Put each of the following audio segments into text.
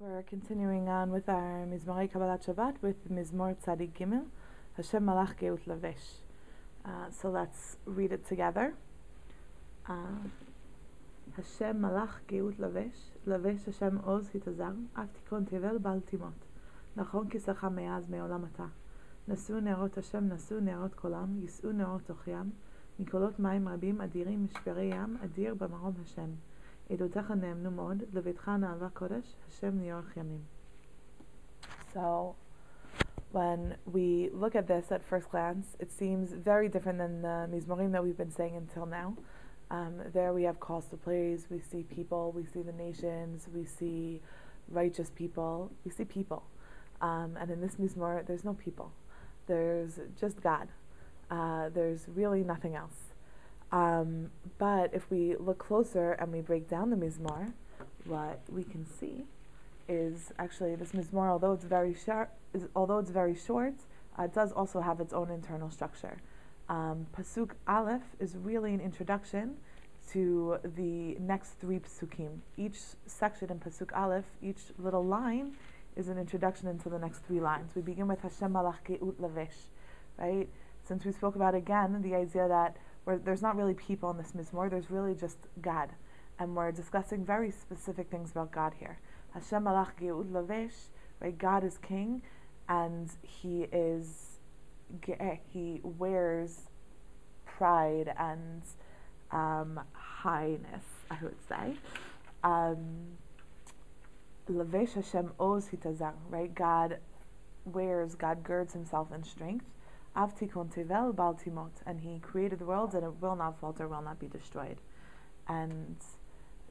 We're continuing on with our Mizmorei Kaballat Shabat with Mizmor Tzadik Gimel, Hashem Malach Geut Lavesh. So let's read it together. Hashem Malach Geut Lavesh, Lavesh Hashem Oz Hitazar, Aftikon Tevel Bal Timot, Nachon Kisacha Meaz Me'olam Ata, Nasu Ne'arot Hashem, Nasu Ne'arot Kolam, Yis'u Ne'arot Ochyam, Mikolot Mayim Rabim, Adirim Mishperei Yam, Adir B'marom Hashem. So when we look at this at first glance, it seems very different than the Mizmorim that we've been saying until now. There we have calls to praise, we see people, we see the nations, we see righteous people, we see people. And in this Mizmor, there's no people. There's just God. There's really nothing else. But if we look closer and we break down the Mizmor, what we can see is actually this Mizmor, although it's very short, it does also have its own internal structure. Pasuk Aleph is really an introduction to the next three Pasukim. Each section in Pasuk Aleph, each little line, is an introduction into the next three lines. We begin with Hashem Malach Geut Lavesh, right? Since we spoke about again the idea that where there's not really people in this Mizmor, there's really just God. And we're discussing very specific things about God here. Hashem Malach Geut Lavesh, right? God is king, and he is ge'eh. He wears pride and highness, I would say. Lavesh Hashem Oz Hitazar, right? God girds himself in strength. Avtikon Tevel Bal Timot, and he created the world and it will not falter, will not be destroyed. And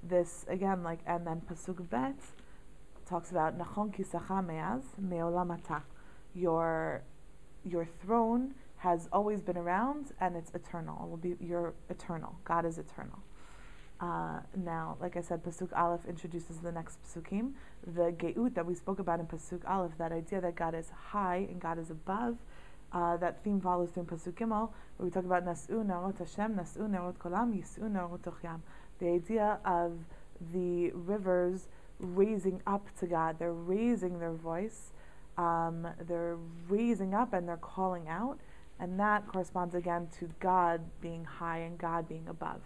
this again, and then Pasuk Bet talks about Nachon Kisacha Meaz Me'olam Ata. Your throne has always been around and it's eternal. You're eternal. God is eternal. Now, like I said, Pasuk Aleph introduces the next Pasukim. The Geut that we spoke about in Pasuk Aleph, that idea that God is high and God is above. That theme follows through Pasuk Gimel, where we talk about Nasu Ne'arot Hashem, Nasu Ne'arot Kolam, Yis'u Ne'arot Ochyam. The idea of the rivers raising up to God. They're raising their voice, they're raising up and they're calling out, and that corresponds again to God being high and God being above.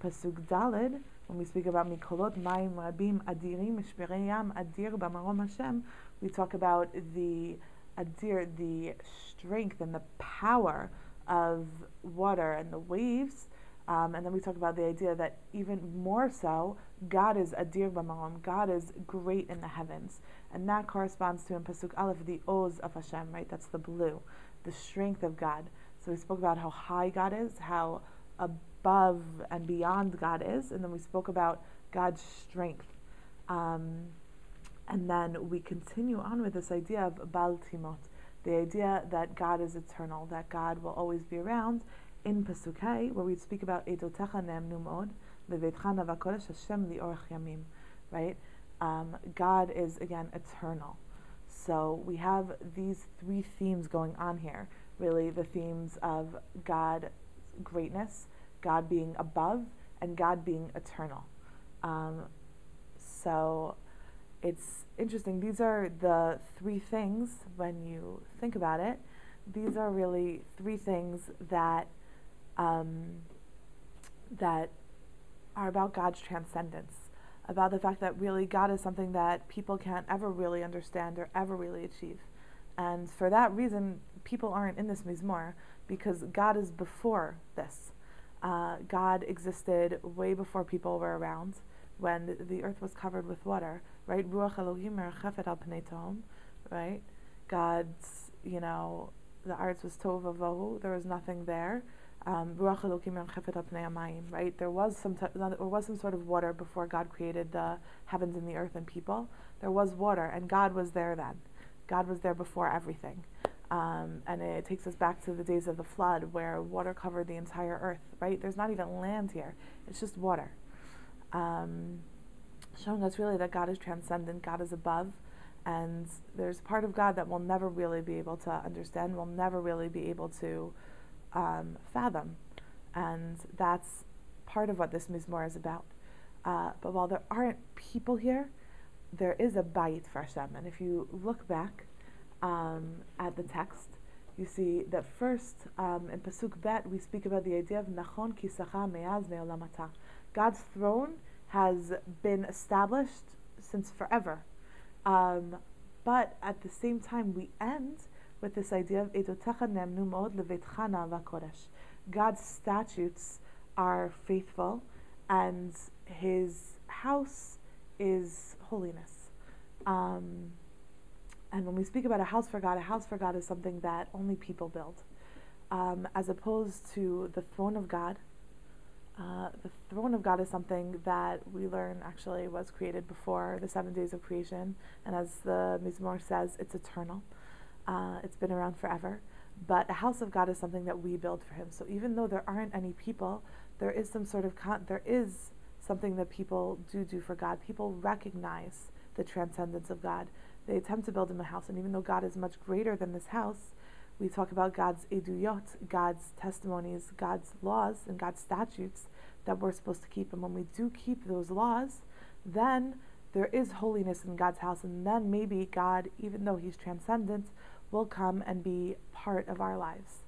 Pasuk Daled, when we speak about Mikolot Mayim Rabim, Adirim Mishperei Yam, Adir B'marom Hashem, we talk about the Adir, the strength and the power of water and the waves, and then we talk about the idea that even more so, God is Adir B'marom, God is great in the heavens, and that corresponds to in Pasuk Aleph the Oz of Hashem, right? That's the blue, the strength of God. So we spoke about how high God is, how above and beyond God is, and then we spoke about God's strength. And then we continue on with this idea of Bal Timot, the idea that God is eternal, that God will always be around. In Pasuk Hay, where we speak about Edotecha Ne'emnu Mod, Levetcha Navakodesh Hashem Li'orach Yamim, right? God is again eternal. So we have these three themes going on here. Really, the themes of God's greatness, God being above, and God being eternal. So it's interesting. These are the three things, when you think about it, these are really three things that that are about God's transcendence, about the fact that really God is something that people can't ever really understand or ever really achieve. And for that reason, people aren't in this Mizmor, because God is before this. God existed way before people were around, when the earth was covered with water, right? Ruach Elohim merachefet al pnei tehom, right? God's, the arts was tov vavohu, there was nothing there. Ruach Elohim merachefet al pnei hamayim, right? There was some sort of water before God created the heavens and the earth and people. There was water, and God was there then. God was there before everything. And it takes us back to the days of the flood, where water covered the entire earth, right? There's not even land here. It's just water. Showing us really that God is transcendent, God is above, and there's part of God that we'll never really be able to understand, we'll never really be able to fathom, and that's part of what this Mizmor is about. But while there aren't people here, there is a bayit for Hashem. And if you look back at the text, you see that first in Pasuk Bet we speak about the idea of Nachon Kisacha Me'az Me'olamata. God's throne has been established since forever. But at the same time we end with this idea of Edotecha Nemnu Mod Levetcha Na'ava Kodesh. God's statutes are faithful and His house is holiness. And when we speak about a house for God is something that only people build. As opposed to the throne of God. The throne of God is something that we learn actually was created before the 7 days of creation. And as the Mizmor says, it's eternal. It's been around forever. But a house of God is something that we build for Him. So even though there aren't any people, there is some sort of there is something that people do for God. People recognize the transcendence of God. They attempt to build Him a house. And even though God is much greater than this house, we talk about God's eduyot, God's testimonies, God's laws, and God's statutes that we're supposed to keep. And when we do keep those laws, then there is holiness in God's house. And then maybe God, even though He's transcendent, will come and be part of our lives.